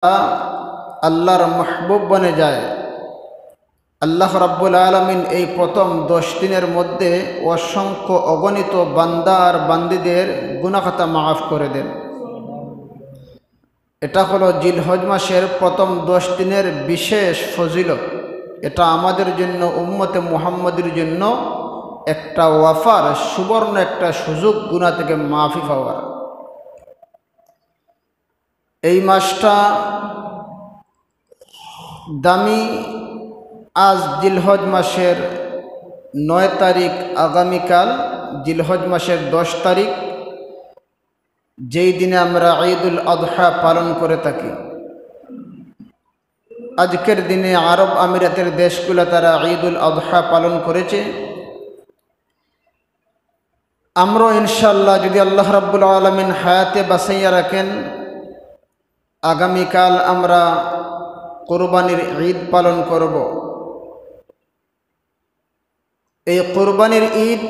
আল্লাহর মাহবুব বনে যায়। আল্লাহ রাব্বুল আলামিন এই প্রথম 10 দিনের মধ্যে অসংখ্য অগণিত বান্দা আর বান্দীদের গুনাহ খাতা মাফ করে দেন। এটা হলো জিলহজ মাসের প্রথম 10 দিনের বিশেষ ফজিলত। এটা আমাদের জন্য, উম্মতে মুহাম্মদের জন্য একটা ওয়াফার, সুবর্ণ একটা সুযোগ গুনাহ থেকে মাফি পাওয়ার। এই মাসটা দামি। আজ জিলহজ মাসের 9 তারিখ, আগামীকাল জিলহজ মাসের 10 তারিখ, যেই দিনে আমরা ঈদুল আযহা পালন করে থাকি। আজকের দিনে আরব আমিরাতের দেশগুলো তারা ঈদুল আযহা পালন করেছে। আমরা ইনশাআল্লাহ যদি আল্লাহ রাব্বুল আলামিন হায়াতে বাঁচাইয়া রাখেন, আগামীকাল আমরা কুরবানির ঈদ পালন করব। এই কুরবানির ঈদ,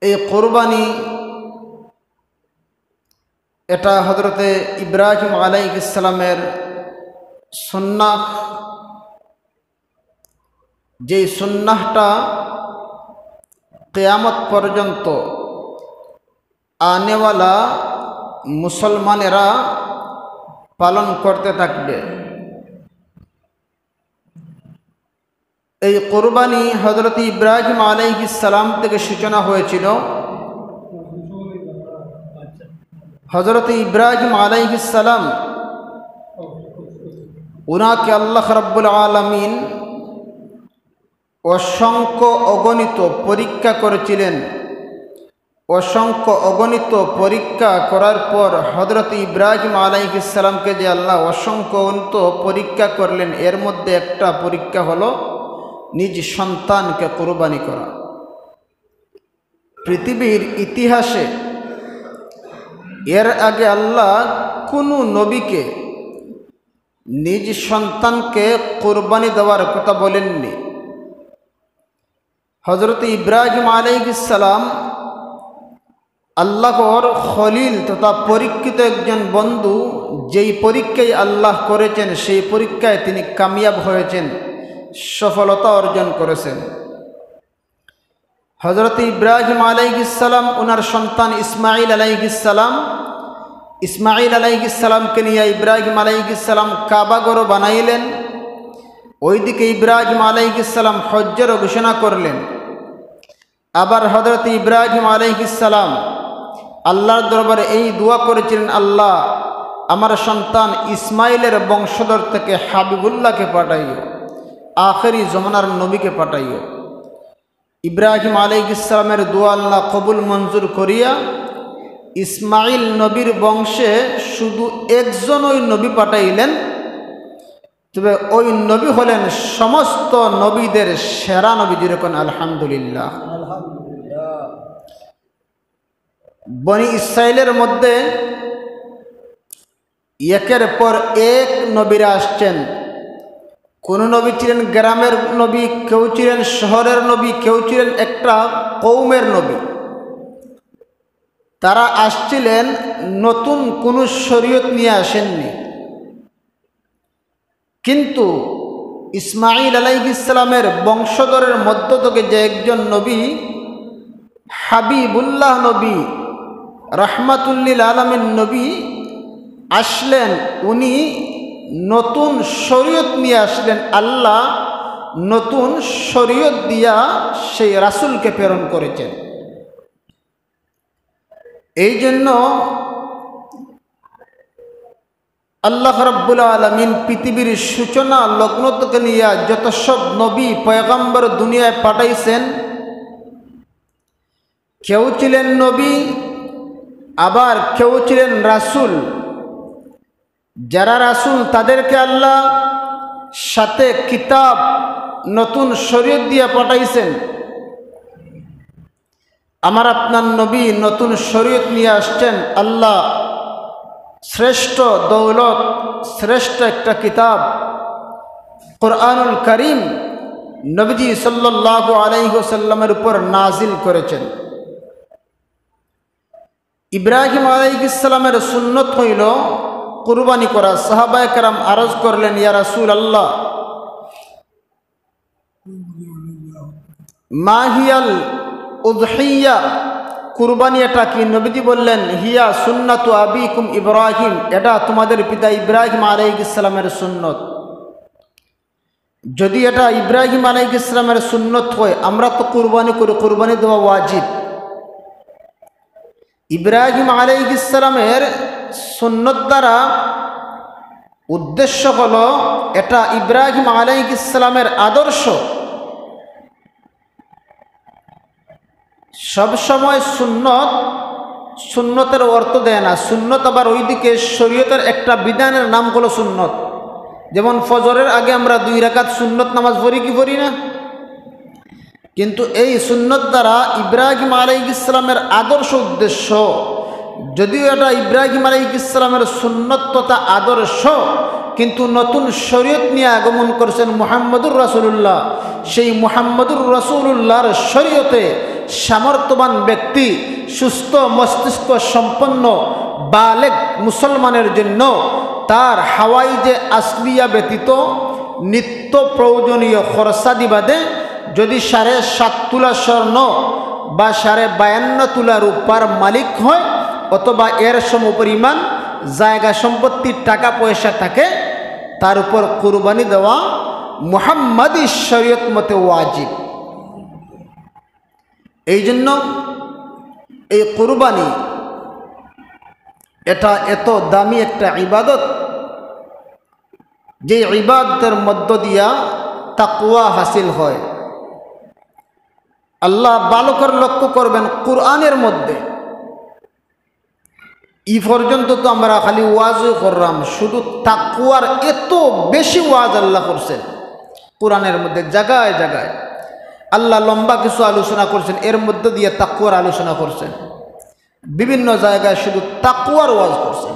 এই কুরবানি, এটা হযরতে ইব্রাহিম আলাইহিস সালামের সুন্নাহ। যেই সুন্নাহটা কিয়ামত পর্যন্ত আনেওয়ালা মুসলমানেরা পালন করতে থাকবে। এই কুরবানি হযরত ইব্রাহিম আলাইহিস সালাম থেকে সূচনা হয়েছিল। হযরত ইব্রাহিম আলাইহিস সালাম, উনাকে আল্লাহ রাব্বুল আলামিন অসংখ্য অগণিত পরীক্ষা করেছিলেন। অসংখ্য অগণিত পরীক্ষা করার পর হযরত ইব্রাহিম আলাইহিস সালামকে যে আল্লাহ অসংখ্য অগণিত পরীক্ষা করলেন, এর মধ্যে একটা পরীক্ষা হলো নিজ সন্তানকে কুরবানি করা। পৃথিবীর ইতিহাসে এর আগে আল্লাহ কোনো নবীকে নিজ সন্তানকে কুরবানি দেওয়ার কথা বলেননি। হযরত ইব্রাহিম আলাইহিস সালাম আল্লাহর খলিল তথা পরীক্ষিত একজন বন্ধু। যেই পরীক্ষায় আল্লাহ করেছেন, সেই পরীক্ষায় তিনি কামিয়াব হয়েছেন, সফলতা অর্জন করেছেন। হযরত ইব্রাহিম আলাইহিস সালাম ওনার সন্তান ইসমাঈল আলাইহিস সালাম, ইসমাঈল আলাইহিস সালামকে নিয়ে ইব্রাহিম আলাইহিস সালাম কাবা ঘর বানাইলেন। ওইদিকে ইব্রাহিম আলাইহিস সালাম হজ্জের ঘোষণা করলেন। আবার হযরত ইব্রাহিম আলাইহিস সালাম আল্লাহর দরবারে এই দোয়া করেছিলেন, আল্লাহ আমার সন্তান ইসমাইলের বংশধর থেকে হাবিবুল্লাহকে পাঠাইও, আখেরি জমানার নবীকে পাঠাইও। ইব্রাহিম আলাইহিস সালামের দোয়া আল্লাহ কবুল মঞ্জুর করিয়া ইসমাইল নবীর বংশে শুধু একজন ওই নবী পাঠাইলেন। তবে ওই নবী হলেন সমস্ত নবীদের সেরা নবী। যেরকম আলহামদুলিল্লাহ। বনি ইসরাইলের মধ্যে একের পর এক নবীরা আসছেন। কোন নবী ছিলেন গ্রামের নবী, কেউ ছিলেন শহরের নবী, কেউ ছিলেন একটা কওমের নবী। তারা আসছিলেন, নতুন কোনো শরীয়ত নিয়ে আসেননি। কিন্তু ইসমাঈল আলাইহিস সালামের বংশধরের মধ্য থেকে যে একজন নবী, হাবিবুল্লাহ নবী, রাহমাতুল্লিল আলামিন নবী আসলেন। উনি নতুন শরীয়ত নিয়ে আসলেন। আল্লাহ নতুন শরীয়ত দিয়া সেই রাসূলকে প্রেরণ করেছেন। এই জন্য আল্লাহ রাব্বুল আলামিন পৃথিবীর সূচনা লগ্ন থেকে নিয়ে যত সব নবী পয়গম্বর দুনিয়ায় পাঠাইছেন, কেউ ছিলেন নবী, আবার কেউ ছিলেন রাসূল। যারা রাসূল তাদেরকে আল্লাহ সাথে কিতাব, নতুন শরীয়ত দিয়ে পাঠাইছেন। আমার আপনার নবী নতুন শরীয়ত নিয়ে আসছেন। আল্লাহ শ্রেষ্ঠ দৌলত, শ্রেষ্ঠ একটা কিতাব কুরআনুল কারীম নবীজি সাল্লাল্লাহু আলাইহি ওয়াসাল্লামের উপর নাজিল করেছেন। ইব্রাহিম আলাইহিস সালামের সুন্নত হইল কুরবানি করা। সাহাবায়ে কেরাম আরজ করলেন, ইয়া রাসূলুল্লাহ, মা হিয়াল উযহিয়া, কুরবানি এটা কি? নবীজি বললেন, হিয়া সুন্নাতু আবিকুম ইব্রাহিম, এটা তোমাদের পিতা ইব্রাহিম আলাইহিস সালামের সুন্নত। যদি এটা ইব্রাহিম আলাইহিস সালামের সুন্নত হয়, আমরা তো কুরবানি করি, কুরবানি দেওয়া ওয়াজিব। ইব্রাহিম আলাইহিস সালামের সুন্নত দ্বারা উদ্দেশ্য হলো এটা ইব্রাহিম আলাইহিস সালামের আদর্শ। সবসময় সুন্নতের অর্থ দেয় না। সুন্নত আবার ওইদিকে শরীয়তের একটা বিধানের নাম হলো সুন্নত। যেমন ফজরের আগে আমরা 2 রাকাত সুন্নত নামাজ পড়ি কি পড়ি না? কিন্তু এই সুন্নত দ্বারা ইব্রাহিম আলাইহিস সালামের আদর্শ উদ্দেশ্য। যদিও এটা ইব্রাহিম আলাইহিস সালামের সুন্নত তথা আদর্শ, কিন্তু নতুন শরীয়ত নিয়ে আগমন করেছেন মুহাম্মদুর রাসূলুল্লাহ। সেই মুহাম্মদুর রাসূলুল্লাহর শরীয়তে সামর্থ্যবান ব্যক্তি, সুস্থ মস্তিষ্ক সম্পন্ন বালেগ মুসলমানের জন্য তার হাওয়াইজে আসলিয়া ব্যতীত নিত্য প্রয়োজনীয় খরচাদি বাদে যদি 7.5 তোলা স্বর্ণ বা 52.5 তোলা রূপার মালিক হয়, অথবা এর সমপরিমাণ জায়গা সম্পত্তির টাকা পয়সা থাকে, তার উপর কুরবানি দেওয়া মুহাম্মাদি শরীয়ত মতে ওয়াজিব। এই জন্য এই কুরবানি এটা এত দামি একটা ইবাদত, যে ইবাদতের মধ্য দিয়া তাকওয়া হাসিল হয়। আল্লাহ ভালো করে লক্ষ্য করবেন, কুরআনের মধ্যে এই পর্যন্ত তো আমরা খালি ওয়াজই করলাম, শুধু তাকওয়ার এত বেশি ওয়াজ আল্লাহ করছেন কুরআনের মধ্যে। জায়গায় জায়গায় আল্লাহ লম্বা কিছু আলোচনা করছেন, এর মধ্যে দিয়ে তাকওয়ার আলোচনা করছেন। বিভিন্ন জায়গায় শুধু তাকওয়ার ওয়াজ করছেন।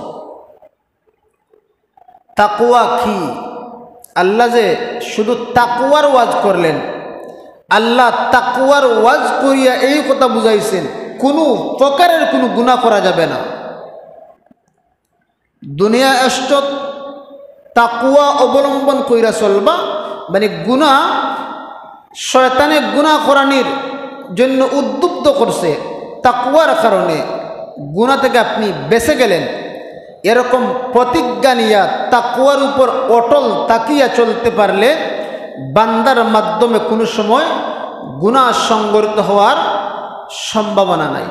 তাকওয়া কি? আল্লাহ যে শুধু তাকওয়ার ওয়াজ করলেন, আল্লাহ তাকওয়ার ওয়াজ করিয়া এই কথা বুঝাইছেন, কোনো প্রকারের কোনো গুনাহ করা যাবে না। দুনিয়া এসত তাকওয়া অবলম্বন কইরা চলবা, মানে গুনাহ শয়তানে গুনাহ করানির জন্য উদ্বুদ্ধ করছে, তাকওয়ার কারণে গুনাহ থেকে আপনি বেঁচে গেলেন, এরকম প্রতিজ্ঞা নিয়া তাকওয়ার উপর অটল তাকিয়া চলতে পারলে বান্দার মাধ্যমে কোনো সময় গুনাহ সংগঠিত হওয়ার সম্ভাবনা নাই।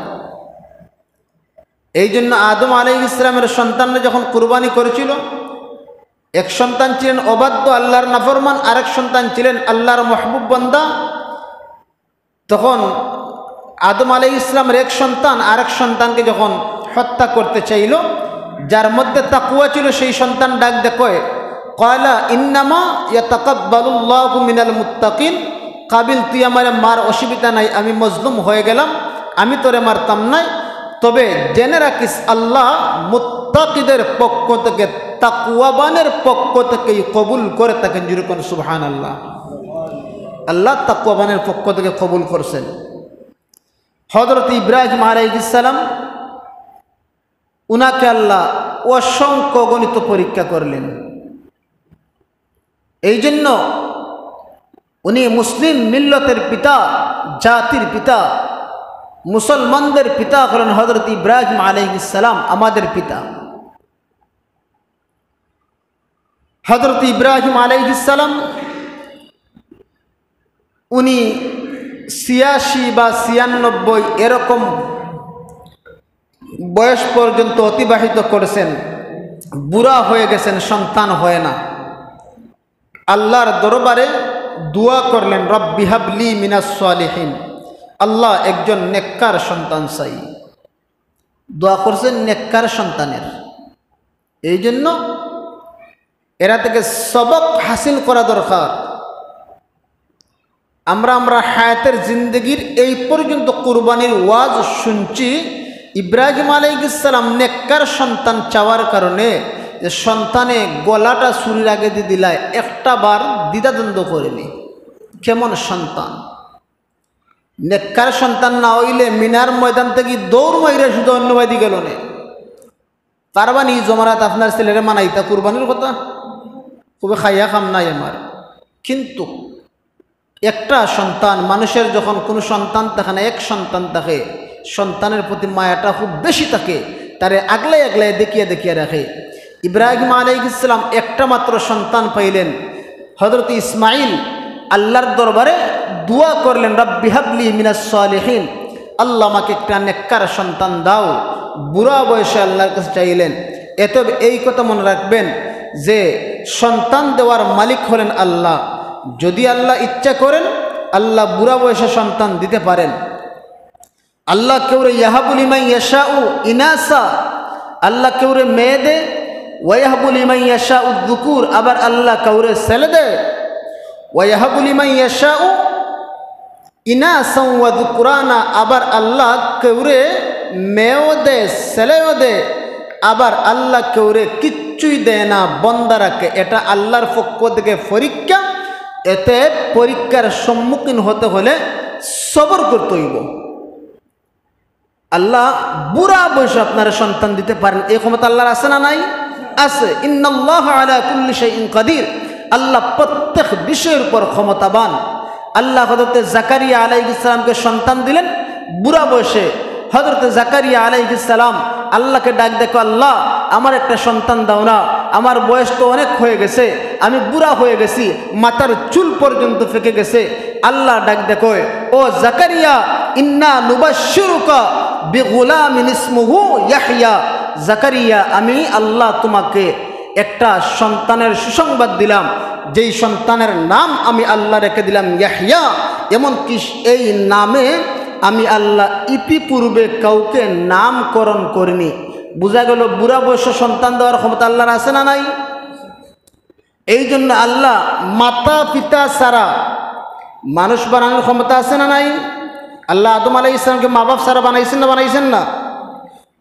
এই জন্য আদম আলাইহিস সালামের সন্তানরা যখন কুরবানি করেছিল, এক সন্তান ছিলেন অবাধ্য আল্লাহর নাফরমান, আরেক সন্তান ছিলেন আল্লাহর মাহবুব বান্দা। তখন আদম আলাইহিস সালামের এক সন্তান আরেক সন্তানকে যখন হত্যা করতে চাইল, যার মধ্যে তাকওয়া ছিল, সেই সন্তান ডাক দিয়ে কয়, ক্বালা ইন্নামা ইয়াতাকাব্বালুল্লাহু মিনাল মুত্তাকিন, কাবিল তুই আমারে মার, অসুবিধা নাই, আমি মজলুম হয়ে গেলাম, আমি তোরে মারতাম নাই, তবে জেনে রাখিস আল্লাহ মুত্তাকিদের পক্ষ থেকে, তাকওয়াবানের পক্ষ থেকেই কবুল করে থাকেন। যেরকম সুবহানাল্লাহ, আল্লাহ তাকওয়াবানের পক্ষ থেকে কবুল করছেন। হযরত ইব্রাহিম আলাইহিস সালাম, উনাকে আল্লাহ অসংখ্য গণিত পরীক্ষা করলেন। এই জন্য উনি মুসলিম মিল্লতের পিতা, জাতির পিতা, মুসলমানদের পিতা হলেন হযরত ইব্রাহিম আলাইহিস সালাম, আমাদের পিতা। হযরত ইব্রাহিম আলাইহিস সালাম উনি 86 বা 96 এরকম বয়স পর্যন্ত অতিবাহিত করেছেন, বুড়া হয়ে গেছেন, সন্তান হয় না। আল্লাহর দরবারে দোয়া করলেন, রব্বি হাবলি মিনাস সালিহিন, আল্লাহ একজন নেককার সন্তান চাই। দোয়া করছেন নেককার সন্তানের। এই জন্য এরা থেকে সবক হাসিল করা দরকার। আমরা হায়াতের জিন্দগির এই পর্যন্ত কুরবানির ওয়াজ শুনছি। ইব্রাহিম আলাইহিস সালাম নেককার সন্তান চাওয়ার কারণে যে সন্তানে গলাটা ছুরির আগে দিয়ে দিলায়, একটা বার দ্বিধাদ্বন্দ্ব করেনি। কেমন সন্তান! নেককার সন্তান না হইলে মিনার ময়দান থেকে দৌড় মাইরা শুধু অন্যবাদী গেল না। পারবানি জমারাত আপনার ছেলেরে মানাইতা কুরবানির কথা খুবই খাইয়া খাম নাই আমার। কিন্তু একটা সন্তান, মানুষের যখন কোনো সন্তান থাকে না, এক সন্তান থাকে, সন্তানের প্রতি মায়াটা খুব বেশি থাকে, তারে আগলাই আগলাই দেখিয়ে দেখিয়ে রাখে। ইব্রাহিম আলাইহিস সালাম একটা মাত্র সন্তান পাইলেন, হযরত ইসমাইল আল্লাহর দরবারে দোয়া করলেন, রাব্বি হাবলি মিনাস সালিহিন, আল্লাহ আমাকে একটা নেককার সন্তান দাও। বুড়া বয়সে আল্লাহর কাছে চাইলেন। এত এই কথা মনে রাখবেন যে সন্তান দেওয়ার মালিক হলেন আল্লাহ। যদি আল্লাহ ইচ্ছা করেন আল্লাহ বুড়া বয়সে সন্তান দিতে পারেন। আল্লাহ কেউরে ইয়াহাবু লিমান ইয়াশাউ ইনাসা, আল্লাহ কেউরে মেয়ে দে, ওয়ায়াহাবু লিমান ইয়াশাউ যুকুর, আবার আল্লাহ কাউরে ছেলে দে। ওয়ায়াহাবু লিমান ইয়াশাউ ইনাসা ওয়া যুকরানা, আবার আল্লাহ কেউরে মেয়েও দে ছেলেও দে, আবার আল্লাহ কেউরে কিচ্ছুই দেয় না, বন্দা রাখে। এটা আল্লাহর পক্ষ থেকে পরীক্ষা। এতে পরীক্ষার সম্মুখীন হতে হলে সবর করতে হইব। আল্লাহ বুড়া বয়সে আপনারা সন্তান দিতে পারেন, এই ক্ষমতা আল্লাহর আছে না নাই? আছে। ইন্নাল্লাহা আলা কুল্লি শাইইন কাদির, আল্লাহ প্রত্যেক বিষয়ের উপর ক্ষমতাবান। আল্লাহ হযরত জাকারিয়া আলাইহিস সালামকে সন্তান দিলেন বুড়া বয়সে। হযরত জাকারিয়া আলাইহিস সালাম আল্লাহকে ডাক দেখো, আল্লাহ আমার একটা সন্তান দাও না, আমার বয়স তো অনেক হয়ে গেছে, আমি বুড়া হয়ে গেছি, মাথার চুল পর্যন্ত ফেকে গেছে। আল্লাহ ডাক দেখো, ও জাকারিয়া, ইন্না নুবাশশিরুকা বিগুলামিন ইসমুহু ইয়াহইয়া, জাকারিয়া আমি আল্লাহ তোমাকে একটা সন্তানের সুসংবাদ দিলাম, যেই সন্তানের নাম আমি আল্লাহ রেখে দিলাম ইয়াহইয়া। এমনকি এই নামে আমি আল্লাহ ইতিপূর্বে কাউকে নামকরণ করিনি। বোঝা গেল বুড়া বয়সে সন্তান দেওয়ার ক্ষমতা আল্লাহর আছে না নাই? এই জন্য আল্লাহ মাতা পিতা ছাড়া মানুষ বানানোর ক্ষমতা আছে না নাই? আল্লাহ আদম আলাইহিস সালামকে মা বাপ ছাড়া বানাইছেন না বানাইছেন না?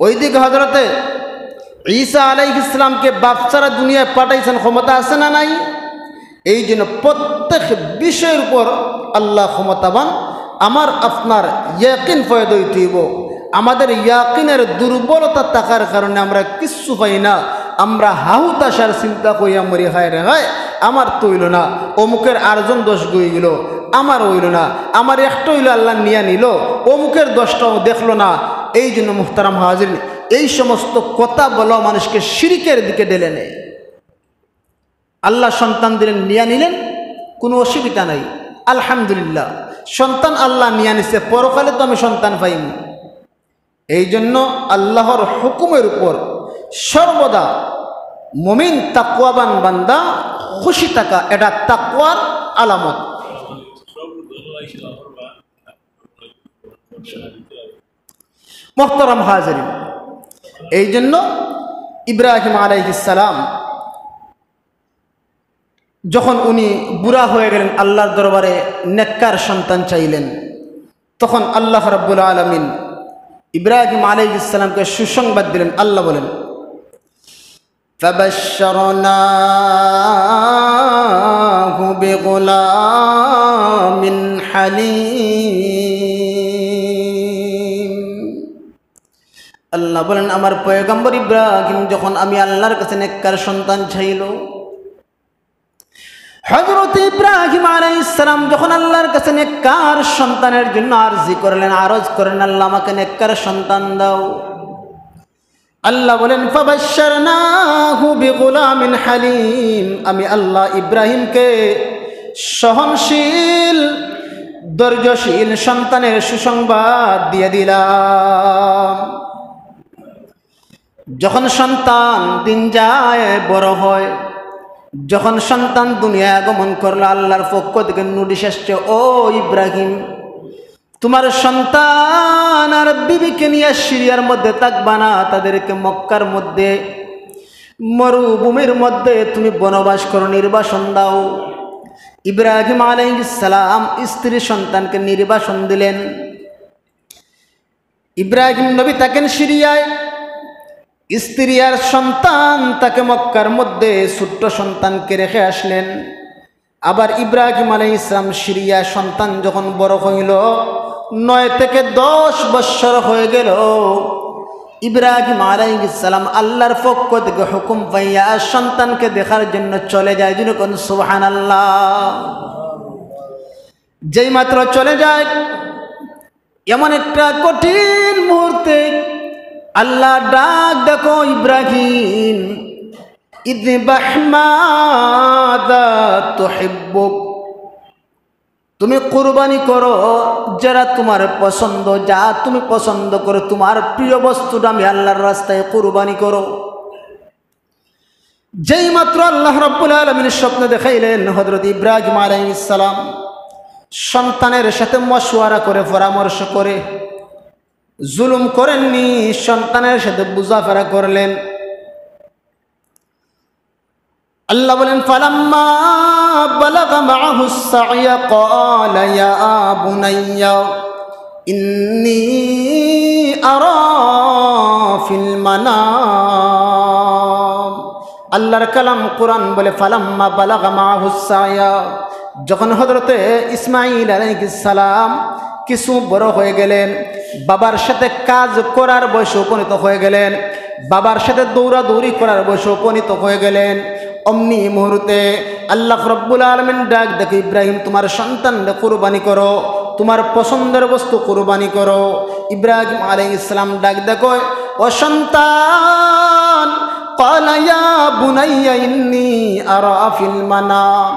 ওইদিকে হযরতে ঈসা আলাইহিস সালামকে বাপ ছাড়া দুনিয়ায় পাঠাইছেন, ক্ষমতা আছে না নাই? এই জন্য প্রত্যেক বিষয়ের উপর আল্লাহ ক্ষমতাবান। আমার আপনার ইয়াকিন ফয়দা হইতে হইব। আমাদের ইয়াকিনের দুর্বলতা থাকার কারণে আমরা কিচ্ছু পাই না। আমরা হাহুতাশার চিন্তা কইয়া মরি, হায় রে হায় আমার তো হইল না, অমুকের আরজন দোষ গই গেল, আমার হইল না, আমার একটা হইল আল্লাহ নিয়া নিল, অমুকের দোষটাও দেখলো না। এই জন্য মুহতারাম হাজিরিন, এই সমস্ত কথা বলা মানুষকে শিরকের দিকে ঢেলে নেয়। আল্লাহ সন্তান দিলেন, নিয়া নিলেন, কোনো অসুবিধা নাই, আলহামদুলিল্লাহ। সন্তান আল্লাহ নিয়া নিছে, পরকালে তো আমি সন্তান পাইনি। এই জন্য আল্লাহর হুকুমের উপর সর্বদা মুমিন তাকওয়াবান বান্দা খুশি থাকা, এটা তাকওয়ার আলামত। মুহতারাম হাজিরিন, এই জন্য ইব্রাহিম আলাইহিস সালাম যখন উনি বুড়া হয়ে গেলেন, আল্লাহর দরবারে নেককার সন্তান চাইলেন, তখন আল্লাহ রাব্বুল আলামিন ইব্রাহিম আলাইহিস সালামকে সুসংবাদ দিলেন। আল্লাহ বলেন, ফাবাশশারনাহু বিগুলামিন হালিম। আল্লাহ বলেন, আমার পয়গম্বর ইব্রাহিম যখন আমি আল্লাহর কাছে নেককার সন্তান চাইল, হযরত ইব্রাহিম আলাইহিস সালাম যখন আল্লাহর কাছে নেককার সন্তানের জন্য আরজি করলেন, আরজ করেন, আল্লাহ আমাকে নেককার সন্তান দাও। আল্লাহ বলেন, ফাবাশশারনাহু বিগুলামিন হালিম, আমি আল্লাহ ইব্রাহিমকে সহনশীল ধৈর্যশীল সন্তানের সুসংবাদ দিয়ে দিলাম। যখন সন্তান দিন যায় বড় হয়, যখন সন্তান দুনিয়ায় আগমন করলো, আল্লাহর পক্ষ থেকে নোটিশ আসছে, ও ইব্রাহিম তোমার সন্তান আর বিবিকে নিয়ে সিরিয়ার মধ্যে থাকবা না, তাদেরকে মক্কার মধ্যে মরুভূমির মধ্যে তুমি বনবাস করো, নির্বাসন দাও। ইব্রাহিম আলাইহিস সালাম স্ত্রী সন্তানকে নির্বাসন দিলেন। ইব্রাহিম নবী থাকেন সিরিয়ায়, স্ত্রী আর সন্তান তাকে মক্কার মধ্যে ছোট্ট সন্তানকে রেখে আসলেন। আবার ইব্রাহিম আলাইহিস সালাম সিরিয়া সন্তান যখন বড় হইল, 9 থেকে 10 বৎসর হয়ে গেল, ইব্রাহিম আলাইহিস সালাম আল্লাহর পক্ষ থেকে হুকুম পাইয়া সন্তানকে দেখার জন্য চলে যায়। যিনি কোন সুবহানাল্লাহ। যেই মাত্র চলে যায়, এমন একটা কঠিন মুহূর্তে আল্লাহ ডাক দেখো ইব্রাহিম, ইযবাহ মাযা তুহিব্বুক, তুমি কুরবানি করো যারা তোমার পছন্দ, যা তুমি পছন্দ করো, তোমার প্রিয় বস্তুটা আমি আল্লাহর রাস্তায় কুরবানি করো। যেই মাত্র আল্লাহ রাব্বুল আলামিন স্বপ্ন দেখাইলেন, হযরত ইব্রাহিম আলাইহিস সালাম সন্তানের সাথে মশওয়ারা করে, পরামর্শ করে, জুলুম করেননি, সন্তানের সাথে বুঝাফেরা করলেন। আল্লাহ বলেন, ফালাম্মা বালাগা মাআহুস সা'য়া ক্বালা ইয়া বুনাইয়া ইন্নী আরা ফিল মানাম। আল্লাহর কালাম কোরআন বলে, ফালাম্মা বালাগা মাআহুস সা'য়া, যখন হযরতে ইসমাঈল আলাইহিস সালাম কিছু বড় হয়ে গেলেন, বাবার সাথে কাজ করার বয়সে উপনীত হয়ে গেলেন, বাবার সাথে দৌড়াদৌড়ি করার বয়সে উপনীত হয়ে গেলেন, অমনি মুহূর্তে আল্লাহ রাব্বুল আলামিন ডাক দেখে, ইব্রাহিম তোমার সন্তানকে কুরবানি করো, তোমার পছন্দের বস্তু কুরবানি করো। ইব্রাহিম আলাইহিস সালাম ডাক দেখো, ও সন্তান, ক্বালা ইয়া বুনাইয়া ইন্নী আরা ফিল মানাম,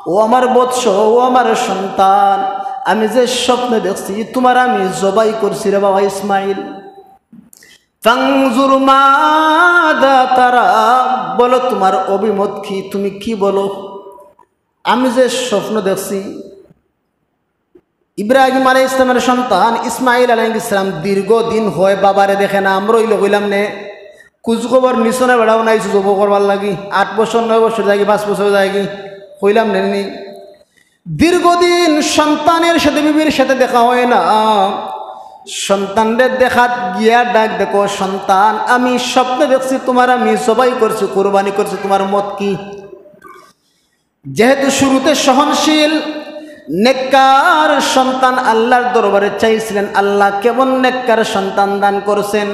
ও আমার বৎস, ও আমার সন্তান, আমি যে স্বপ্ন দেখছি তোমার আমি জবাই করছি রে বাবা ইসমাইল। ফানজুর মাযা তারা, বলো তোমার অভিমত কি, তুমি কি বলো আমি যে স্বপ্ন দেখছি। ইব্রাহিম আলাইহিস সালামের সন্তান ইসমাইল আলাইহিস সালাম দীর্ঘদিন হয় বাবারে দেখে না। আমরা হইলে কইলাম নে কুচখবর নিচনে বেড়াও নাইছো জব করবার লাগি, 8 বছর 9 বছর যাই, 5 বছর যাই, কইলাম নেনি। দীর্ঘদিন সন্তানের সাথে বিবির সাথে দেখা হয় না। সন্তানদের দেখাত গিয়া ডাক দেখো, সন্তান আমি স্বপ্নে দেখছি তোমার আমি জবাই করছি, কুরবানি করছি, তোমার মত কি। যেহেতু শুরুতে সহনশীল নেককার সন্তান আল্লাহর দরবারে চাইছিলেন, আল্লাহ কেমন নেককার সন্তান দান করছেন।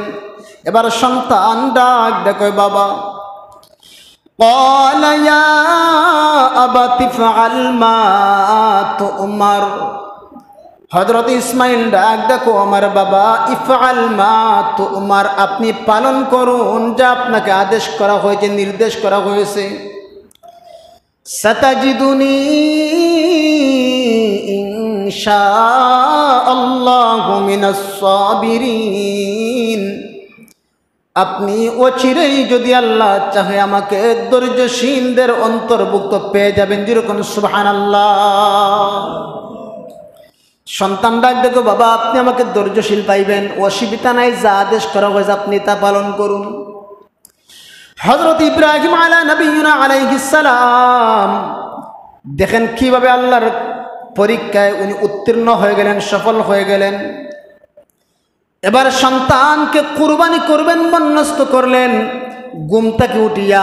এবার সন্তান ডাক দেখো, বাবা। ক্বালা ইয়া আবাতি ফাআল মা তু'মার, হযরত ইসমাইল ডাক দেখো, আমার বাবা, ইফআল মা তু'মার, আপনি পালন করুন যা আপনাকে আদেশ করা হয়েছে, নির্দেশ করা হয়েছে। সাতাজিদুনি ইনশাআল্লাহু মিনাস সাবিরিন, আপনি অচিরেই যদি আল্লাহ চাহে আমাকে ধৈর্যশীলদের অন্তর্ভুক্ত পেয়ে যাবেন। যেরকম সুবহানাল্লাহ। সন্তান ডাক দেখো, বাবা আপনি আমাকে ধৈর্যশীল পাইবেন, অসুবিধা নাই, যা আদেশ করা হয়েছে আপনি তা পালন করুন। হযরত ইব্রাহিম আলাইহিস সালাম দেখেন কিভাবে আল্লাহর পরীক্ষায় উনি উত্তীর্ণ হয়ে গেলেন, সফল হয়ে গেলেন। এবার সন্তানকে কুরবানি করবেন মনস্থ করলেন। ঘুম থেকে উঠিয়া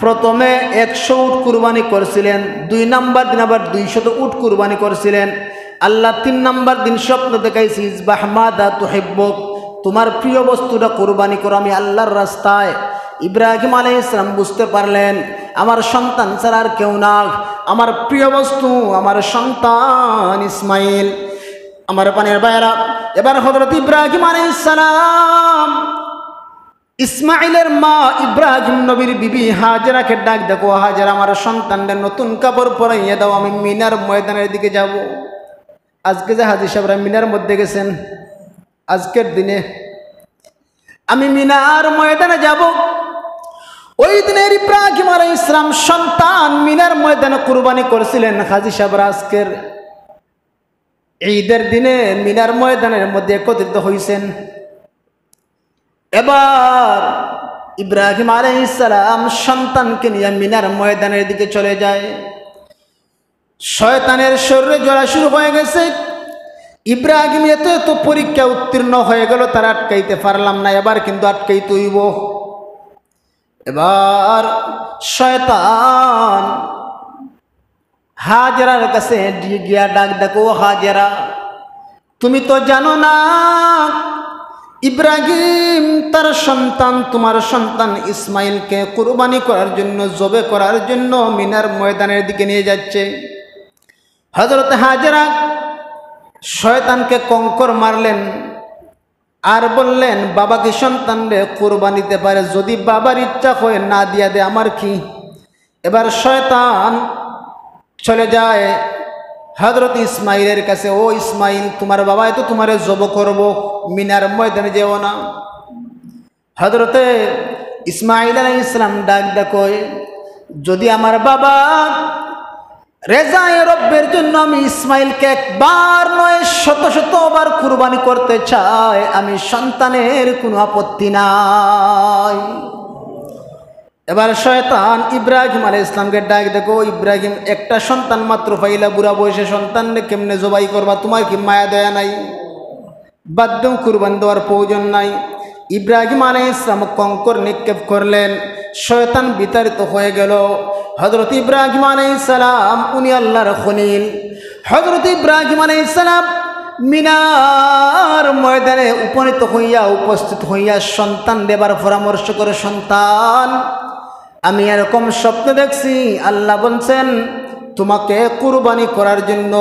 প্রথমে 100 উট কুরবানি করছিলেন, 2 নম্বর দিন আবার 200 উট কুরবানি করছিলেন। আল্লাহ 3 নম্বর দিন স্বপ্ন দেখাইছি, ইযবাহ মাযা তুহিব্বুক, তোমার প্রিয় বস্তুটা কুরবানি করো আমি আল্লাহর রাস্তায়। ইব্রাহিম আলাইহিস সালাম বুঝতে পারলেন আমার সন্তান ছাড়া আর কেউ না, আমার প্রিয় বস্তু আমার সন্তান ইসমাইল। আমার পানের ভাইয়েরা, এবার হযরত ইব্রাহিম আলাইহিস সালাম ইসমাইলের মা ইব্রাহিম নবীর বিবি হাজেরাকে ডাক দেখো, হাজেরা আমার সন্তানদের নতুন কাপড় পরাইয়ে দাও, আমি মিনার ময়দানের দিকে যাব। আজকে যে হাজী সাহেবরা মিনার মধ্যে গেছেন, আজকের দিনে আমি মিনার ময়দানে যাব। ওই দিনের ইব্রাহিম আলাইহিস সালাম সন্তান মিনার ময়দানে কুরবানি করেছিলেন। হাজী সাহেবরা আজকের ঈদের দিনে মিনার ময়দানের মধ্যে একত্রিত হয়েছেন। এবার ইব্রাহিম আলাইহিস সালাম সন্তানকে নিয়ে মিনার ময়দানের দিকে চলে যায়। শয়তানের শরীরে জ্বলা শুরু হয়ে গেছে। ইব্রাহিম এত পরীক্ষা উত্তীর্ণ হয়ে গেল, তারা আটকাইতে পারলাম না, এবার কিন্তু আটকাইতে হইব। এবার শয়তান হাজেরার কাছে গিয়া ডাক দেখো, হাজেরা তুমি তো জানো না ইব্রাহিম তার সন্তান, তোমার সন্তান ইসমাইলকে কুরবানি করার জন্য, জবে করার জন্য মিনার ময়দানের দিকে নিয়ে যাচ্ছে। হযরত হাজেরা শয়তানকে কঙ্কর মারলেন আর বললেন, বাবা কি সন্তানরে কুরবানি দিতে পারে? যদি বাবার ইচ্ছা হয় না দিয়া দে, আমার কি? এবার শয়তান চলে যায় হযরত ইসমাইলের কাছে। ও ইসমাইল, তোমার বাবা তো তোমারে জব করব, মিনার ময়দানে যেও না। হযরতে ইসমাইল আলাইহিস সালাম ডাক কয়, যদি আমার বাবা রেজায়ে রব্বের জন্য আমি ইসমাইলকে একবার নয় শত শতবার কুরবানি করতে চাই, আমি সন্তানের কোনো আপত্তি নাই। এবার শয়তান ইব্রাহিম আলাইহিস সালামকে ডাক দেখো, ইব্রাহিম একটা সন্তান মাত্র পাইলা, বুড়া বয়সে সন্তানকে কেমনে জবাই করবা? তোমার কি মায়া দয়া নাই? বাদ দাও, কুরবান দেওয়ার প্রয়োজন নাই। ইব্রাহিম আলাইহিস সালাম কঙ্কর নিক্ষেপ করলেন, শয়তান বিতাড়িত হয়ে গেল। হযরত ইব্রাহিম আলাইহিস সালাম উনি আল্লাহর খলিল। হযরত ইব্রাহিম আলাইহিস সালাম মিনার ময়দানে উপস্থিত হইয়া সন্তান দেবার পরামর্শ করে, সন্তান আমি এরকম স্বপ্ন দেখছি, আল্লাহ বলছেন তোমাকে কুরবানি করার জন্য।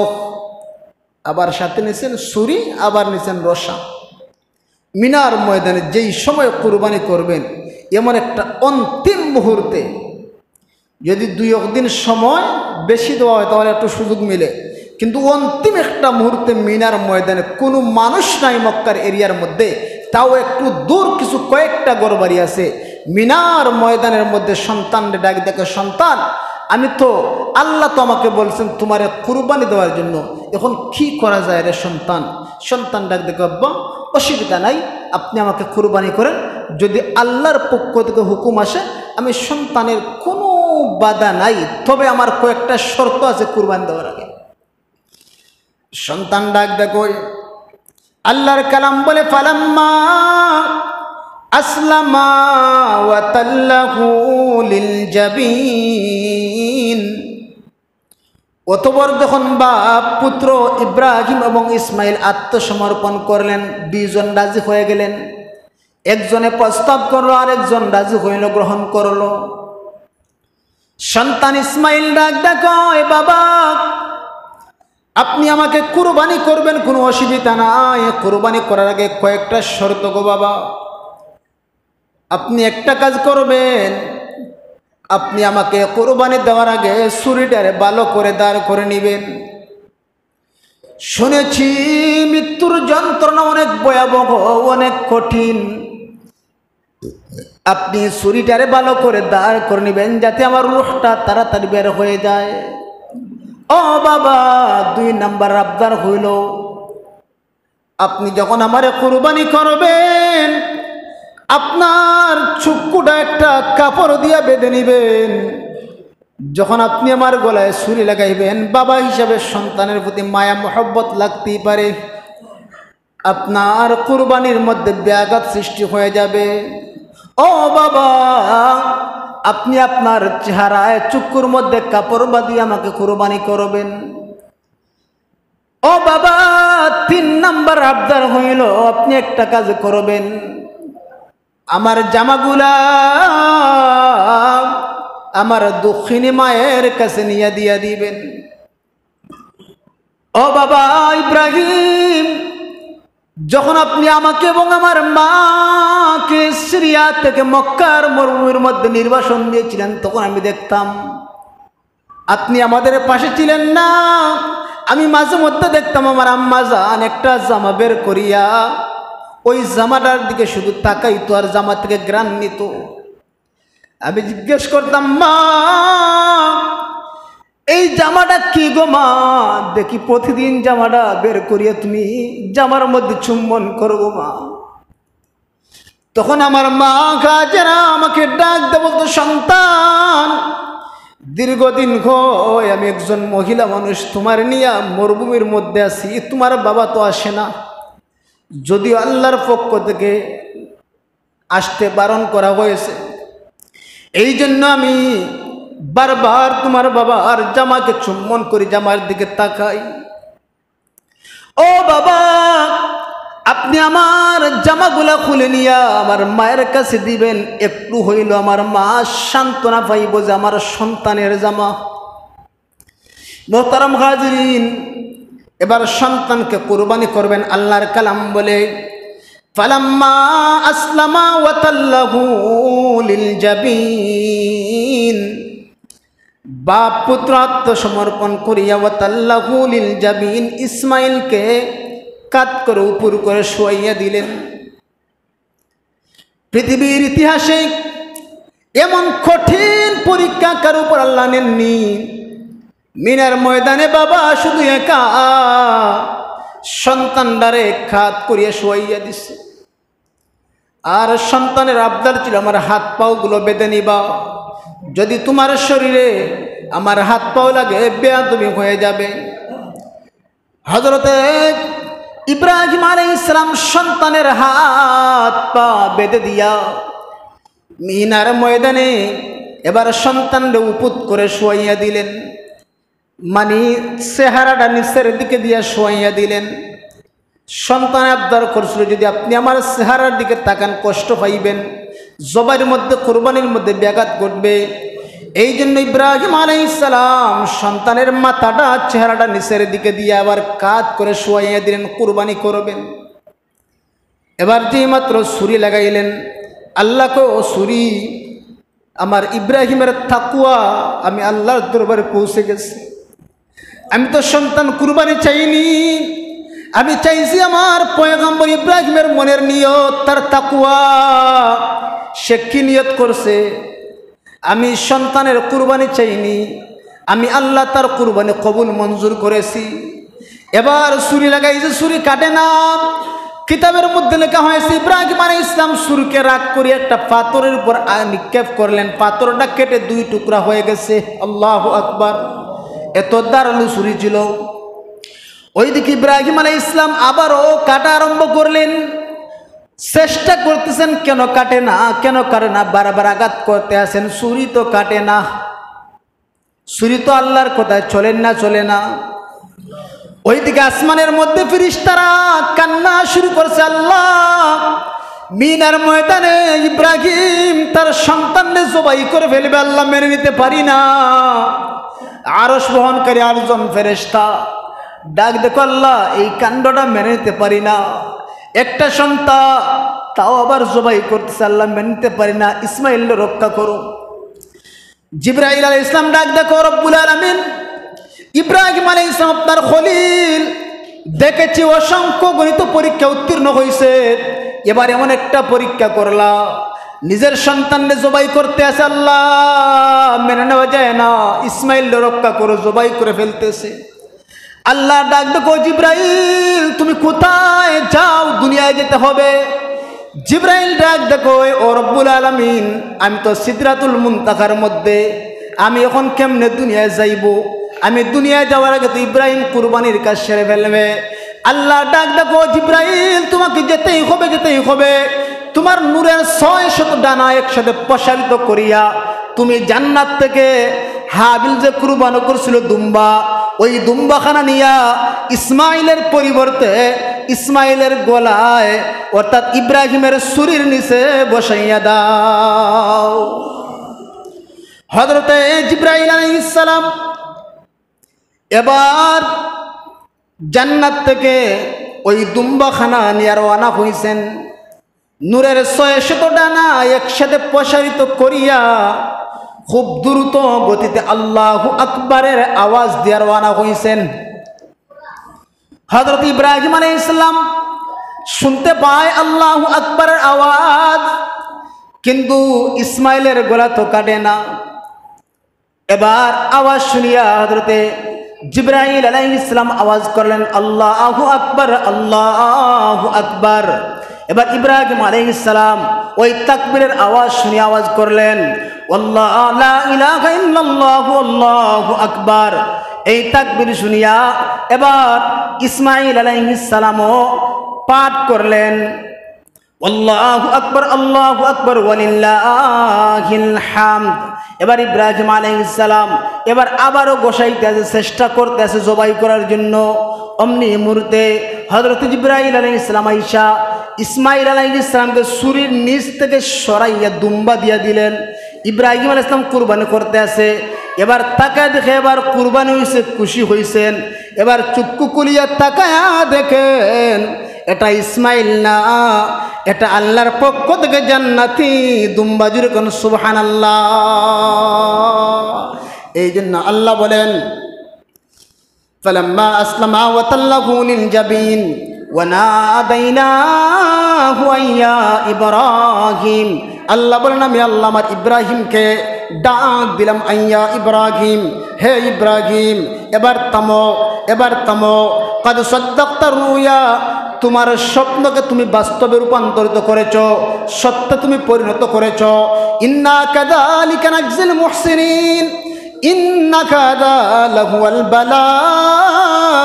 আবার সাথে নিছেন ছুরি, আবার নিছেন রসা। মিনার ময়দানে যেই সময় কুরবানি করবেন, এমন একটা অন্তিম মুহূর্তে, যদি 2 দিন সময় বেশি দেওয়া হয় তাহলে একটু সুযোগ মিলে, কিন্তু অন্তিম একটা মুহূর্তে মিনার ময়দানে কোনো মানুষ নাই মক্কার এরিয়ার মধ্যে, তাও একটু দূর কিছু কয়েকটা ঘরবাড়ি আছে। মিনার ময়দানের মধ্যে সন্তানরে ডাক দেখে, সন্তান আমি তো, আল্লাহ তো আমাকে বলছেন তোমারে কুরবানি দেওয়ার জন্য, এখন কি করা যায় রে সন্তান? সন্তান ডাক দেখে, আব্বা অসুবিধা নাই, আপনি আমাকে কুরবানি করেন, যদি আল্লাহর পক্ষ থেকে হুকুম আসে আমি সন্তানের কোনো বাধা নাই, তবে আমার কয়েকটা শর্ত আছে কুরবানি দেওয়ার আগে। সন্তান ডাক দেখো, আল্লাহর কালাম বলে, ফালাম্মা আসলামা ওয়া তাল্লাহু লিল জাবিন। অতঃপর যখন বাপ পুত্র ইব্রাহিম এবং ইসমাইল আত্মসমর্পণ করলেন, 2 জন রাজি হয়ে গেলেন। একজনে প্রস্তাব করলো, আর একজন রাজি হইল, গ্রহণ করলো। সন্তান ইসমাইল ডাক দেখো, বাবা আপনি আমাকে কুরবানি করবেন, কোনো অসুবিধা নাই, কুরবানি করার আগে কয়েকটা শর্ত গো বাবা। আপনি একটা কাজ করবেন, আপনি আমাকে কুরবানি দেওয়ার আগে ছুরিটারে ভালো করে দাঁড় করে নেবেন। শুনেছি মৃত্যুর যন্ত্রণা অনেক ভয়াবহ, অনেক কঠিন। আপনি ছুরিটারে ভালো করে দাঁড় করে নেবেন, যাতে আমার রূহটা তাড়াতাড়ি বের হয়ে যায়। ও বাবা, 2 নাম্বার আবদার হইল, আপনি যখন আমারে কুরবানি করবেন, আপনার চক্ষুটা একটা কাপড় দিয়া বেঁধে নিবেন। যখন আপনি আমার গলায় ছুরি লাগাইবেন, বাবা হিসাবে সন্তানের প্রতি মায়া মহব্বত লাগতেই পারে, আপনার কুরবানির মধ্যে ব্যাঘাত সৃষ্টি হয়ে যাবে। ও বাবা, আপনি আপনার চেহারায় চক্ষুর মধ্যে কাপড় বাঁধিয়ে আমাকে কুরবানি করবেন। ও বাবা, 3 নাম্বার আবদার হইল, আপনি একটা কাজ করবেন, আমার জামাগুলা আমার দক্ষিণী মায়ের কাছে নিয়ে দিয়া দিবেন। ও বাবা ইব্রাহিম, যখন আপনি আমাকে এবং আমার মাকে সিরিয়া থেকে মক্কার মরুভূমির মধ্যে নির্বাসন দিয়েছিলেন, তখন আমি দেখতাম আপনি আমাদের পাশে ছিলেন না। আমি মাঝে মধ্যে দেখতাম আমার আম্মা জান একটা জামা বের করিয়া ওই জামাটার দিকে শুধু তাকাইতো আর জামা থেকে গ্রান নিত। আমি জিজ্ঞেস করতাম, মা এই জামাটা কি গো মা? দেখি প্রতিদিন জামাটা বের করিয়া তুমি জামার মধ্যে চুম্বন করবো মা। তখন আমার মা কাজেরা আমাকে ডাক দে বলতো, সন্তান দীর্ঘদিন হয় আমি একজন মহিলা মানুষ তোমার নিয়ে মরুভূমির মধ্যে আছি, তোমার বাবা তো আসে না, যদিও আল্লাহর পক্ষ থেকে আসতে বারণ করা হয়েছে, এই জন্য আমি বারবার তোমার বাবার জামাকে চুম্বন করি, জামার দিকে তাকাই। ও বাবা, আপনি আমার জামাগুলা খুলে নিয়া আমার মায়ের কাছে দিবেন, একটু হইল আমার মা সান্ত্বনা পাইব যে আমার সন্তানের জামা। মোহতারাম হাজিরিন, এবার সন্তানকে কুরবানি করবেন। আল্লাহর কালাম বলে ফালাম্মা আসলামা ওয়া তাল্লাহু লিল জাবিন, বাপ পুত্র আত্মসমর্পণ করিয়া ওয়া তাল্লাহু লিল জাবিন, ইসমাইলকে কাত করে উপর করে শোয়াইয়া দিলেন। পৃথিবীর ইতিহাসে এমন কঠিন পরীক্ষা কার উপর আল্লাহ নেননি। মিনার ময়দানে বাবা শুধু একা সন্তানটারে খাত করিয়া শোয়াইয়া দিছে। আর সন্তানের আবদার ছিল আমার হাত পাওগুলো বেঁধে নিবা, যদি তোমার শরীরে আমার হাত পাও লাগে বেয়াদবি হয়ে যাবে। হযরতে ইব্রাহিম আলাইহিস সালাম সন্তানের হাত পা বেঁধে দিয়া মিনার ময়দানে এবার সন্তানরে উপুত করে শোয়াইয়া দিলেন, মানে চেহারাটা নিচের দিকে দিয়া শোয়াইয়া দিলেন। সন্তান আবদার করছিল যদি আপনি আমার চেহারার দিকে তাকান কষ্ট পাইবেন, জবাইয়ের মধ্যে কুরবানির মধ্যে ব্যাঘাত ঘটবে। এই জন্য ইব্রাহিম আলাইহিস সালাম সন্তানের মাথাটা চেহারাটা নিচের দিকে দিয়ে আবার কাত করে শোয়াইয়া দিলেন, কুরবানি করবেন। এবার যেই মাত্র ছুরি লাগাইলেন, আল্লাহকে ও ছুরি, আমার ইব্রাহিমের তাকওয়া আমি আল্লাহর দরবারে পৌঁছে গেছি। আমি তো সন্তান কুরবানি চাইনি, আমি চাইছি আমার পয়গম্বর ইব্রাহিমের মনের নিয়ত, তার তাকওয়া। সে কি নিয়ত করছে? আমি সন্তানের কুরবানি চাইনি, আমি আল্লাহ তার কুরবানি কবুল মঞ্জুর করেছি। এবার ছুরি লাগাইছে, ছুরি কাটে না। কিতাবের মধ্যে লেখা হয়েছে ইব্রাহিম আলাইহিস সালাম ছুরিকে রাগ করে একটা পাথরের উপর নিক্ষেপ করলেন, পাথরটা কেটে দুই টুকরা হয়ে গেছে। আল্লাহু আকবার! এত ধারালো ছুরি ছিল। ওইদিকে ইব্রাহিম আলাইহিস সালাম আবারও কাটা আরম্ভ করলেন, চেষ্টা করতেছেন কেন কাটে না, কেন কাটে না, বারবার আঘাত করতে আসেন, ছুরি তো কাটে না। ছুরি তো আল্লাহর কথায় চলেন না, চলে না। ওইদিকে আসমানের মধ্যে ফেরেশতারা কান্না শুরু করছে, আল্লাহ মিনার ময়দানে ইব্রাহিম তার সন্তানকে জবাই করে ফেলবে, আল্লাহ মেনে নিতে পারি না। আরশ বহনকারী আরেকজন ফেরেশতা ডাক দেখো, আল্লাহ এই কাণ্ডটা মেনে নিতে পারি না, একটা সন্তান তাও আবার জবাই করতেছে, আল্লাহ মেনে নিতে পারি না, ইসমাইলকে রক্ষা করো। জিবরাইল আলাইহিস সালাম ডাক দেখো, রব্বুল আলামিন ইব্রাহিম আলাইহিস সালাম আপনার খলিল, দেখেছি অসংখ্য গণিত পরীক্ষা উত্তীর্ণ হয়েছে, এবার এমন একটা পরীক্ষা করলা নিজের সন্তানকে জবাই করতে আসে, আল্লাহ মেনে নেওয়া যায় না, ইসমাইলকে রক্ষা করো, জবাই করে ফেলতেছে। আল্লাহ ডাক দেখো, জিবরাইল তুমি কোথায় যাও, দুনিয়ায় যেতে হবে। জিবরাইল ডাক দেখো, ও রব্বুল আলামিন আমি তো সিদরাতুল মুনতাহার মধ্যে, আমি এখন কেমনে দুনিয়ায় যাইব, আমি দুনিয়ায় যাওয়ার আগে তো ইব্রাহিম কুরবানির কাজ সেরে ফেলবে। আল্লাহ ডাক দেখো, জিবরাইল তোমাকে যেতেই হবে, যেতেই হবে, তোমার নূরের 600 ডানা একসাথে প্রসারিত করিয়া তুমি জান্নাত থেকে হাবিল যে কুরবান করছিল দুম্বা, ওই দুম্বাখানা নিয়া ইসমাইলের পরিবর্তে ইসমাইলের গলায় অর্থাৎ ইব্রাহিমের ছুরির নিচে বসাইয়া দাও। হযরতে জিবরাইল আলাইহিস সালাম এবার জান্নাত থেকে ওই দুম্বাখানা নিয়ে রওনা হইছেন। নূরের 600 ডানা একসাথে প্রসারিত করিয়া খুব দ্রুত গতিতে আল্লাহু আকবারের আওয়াজ দিয়ে রওনা হইছেন। হযরত ইব্রাহিম আলাইহিস সালাম শুনতে পায় আল্লাহু আকবারের আওয়াজ, কিন্তু ইসমাইলের গলা তো কাটে না। এবার আওয়াজ শুনিয়া হযরতে জিবরাইল আলাইহিস সালাম আওয়াজ করলেন, আল্লাহু আকবার, আল্লাহু আকবার। এবার ইব্রাহিম আলাইহিস সালাম ওই তাকবীরের আওয়াজ শুনে আওয়াজ করলেন, আল্লাহু লা ইলাহা ইল্লাল্লাহু আল্লাহু আকবার। এই তাকবীর শুনিয়া এবার ইসমাইল আলাইহিস সালামও পাঠ করলেন, আল্লাহু আকবার ওয়ালিল্লাহিল হামদ। এবার ইব্রাহিম আলাইহিস সালাম এবার আবারও গোসাইতে আছে, চেষ্টা করতে আছে জবাই করার জন্য। অমনি মুহূর্তে হযরত জিবরাইল আলাইহিস সালাম আয়েশা ইসমাঈল আলাইহিস সালামকে ছুরির নিচ থেকে সরাইয়া দুম্বা দিয়া দিলেন। ইব্রাহিম আলাইহিস সালাম কুরবানি করতে আছে, এবার তাকায় দেখে এবার কুরবানি হয়েছে, খুশি হয়েছেন। এবার চুক্কু কুলিয়া তাকায়া দেখেন এটা ইসমাইল না, এটা আল্লাহর পক্ষ থেকে জান্নাতি দুম্বা। জুড়ে কোন সুবহানাল্লাহ। এই জন্য আল্লাহ বলেন ফালাম্মা আসলামা ওয়া তাল্লাহু লিল জাবিন ওয়া নাদাইনাহু আইয়া ইব্রাহিম। আল্লাহ বলেন আমি আল্লাহ আমার ইব্রাহিমকে ডাক দিলাম, আইয়া ইব্রাহিম, হে ইব্রাহিম এবার থামো, এবার থামো। কাদ সাদ্দাকতা রুয়া, তোমার স্বপ্নকে তুমি বাস্তবে রূপান্তরিত করেছো, সত্যে তুমি পরিণত করেছো। ইন্না কাযালিকা নাজজিল মুহসিনিন ইন্নাকা হাযা লাহুয়াল বালাউল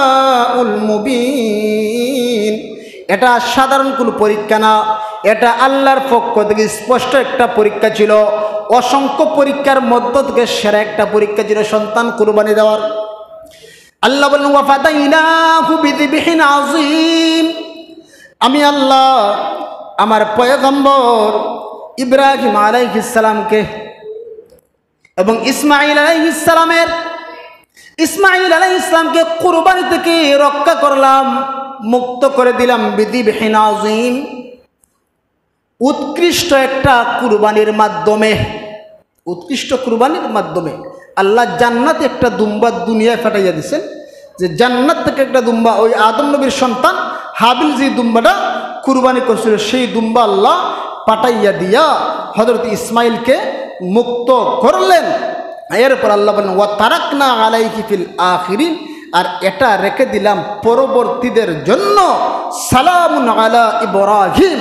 মুবিন। এটা সাধারণ কোনো পরীক্ষা না, এটা আল্লাহর পক্ষ থেকে স্পষ্ট একটা পরীক্ষা ছিল। অসংখ্য পরীক্ষার মধ্য থেকে সেরা একটা পরীক্ষা ছিল সন্তান কুরবানি দেওয়ার। আল্লাহ বলেন ওয়া ফাদাইনাহু বিযিবহিন আযীম। আমি আল্লাহ আমার পয়গম্বর ইব্রাহিম আলাইহিস সালামকে এবং ইসমাঈল আলাইহিস সালামকে কুরবানি থেকে রক্ষা করলাম, মুক্ত করে দিলাম। বিযিবহিন আযীম, উৎকৃষ্ট একটা কুরবানির মাধ্যমে, উৎকৃষ্ট কুরবানির মাধ্যমে আল্লাহ জান্নাতে একটা দুম্বা দুনিয়ায় ফাটাইয়া দিয়েছেন। যে জান্নাত থেকে একটা দুম্বা, ওই আদম নবীর সন্তান হাবিল যে দুম্বাটা কুরবানি করছিল, সেই দুম্বা আল্লাহ পাঠাইয়া দিয়া হযরত ইসমাইলকে মুক্ত করলেন। এরপর আল্লাহ বলেন ওয়া তারাকনা আলাইহি ফিল আখিরিন, আর এটা রেখে দিলাম পরবর্তীদের জন্য। সালামুন আলা ইব্রাহিম।